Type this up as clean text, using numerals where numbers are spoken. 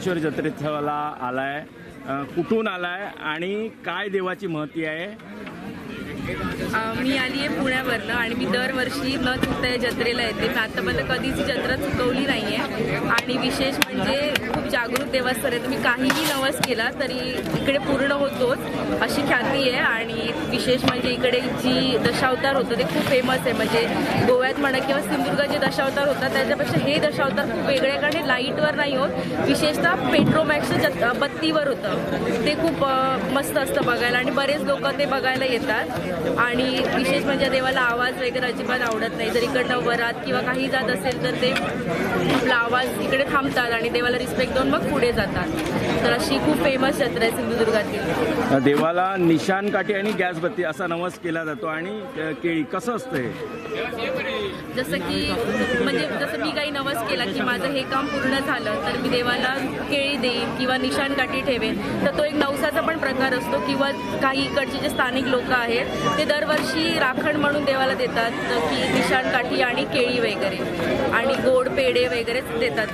सिद्धेश्वर जत्रेला आलाय, कुठून आलाय आणि काय देवाची महती आहे? मी आली आहे पुण्यावरनं आणि मी दरवर्षी न चुकता या जत्रेला येते. मी आतापर्यंत कधीच ही जत्रा चुकवली नाही आहे आणि विशेष म्हणजे खूप जागरूक देवस्थान आहे. तुम्ही काहीही नवस केला तरी इकडे पूर्ण होतोच अशी ख्याती आहे. आणि विशेष म्हणजे इकडे जी दशावतार होतं ते खूप फेमस आहे. म्हणजे गोव्यात म्हणा किंवा सिंधुदुर्गात जे दशावतार होतात त्याच्यापेक्षा हे दशावतार खूप वेगळे आहे, कारण हे लाईटवर नाही होत, विशेषतः पेट्रोमॅक्सच्या बत्तीवर होतं. ते खूप मस्त असतं बघायला आणि बरेच लोक ते बघायला येतात. आणि विशेष म्हणजे देवाला आवाज वगैरे अजिबात आवडत नाही. जर इकडनं वरात किंवा काही जात असेल तर ते आपला आवाज इकडे थांबतात आणि देवाला रिस्पेक्ट देऊन मग पुढे जातात. तर अशी खूप फेमस जत्रा आहे सिंधुदुर्गातील. देवाला निशाणकाठी आणि गॅस बत्ती असा नवस केला जातो आणि केळी कसं असतं हे? जसं की म्हणजे जसं मी काही नवस केला की माझं हे काम पूर्ण झालं तर मी देवाला केळी देईन किंवा निशाणकाठी ठेवेन, तर तो एक नवसाचा पण प्रकार असतो. किंवा काही इकडचे जे स्थानिक लोक आहेत ते दरवर्षी राखण म्हणून देवाला देतात की निशाणकाठी आणि केळी वगैरे आणि गोड पेढे वगैरे देतात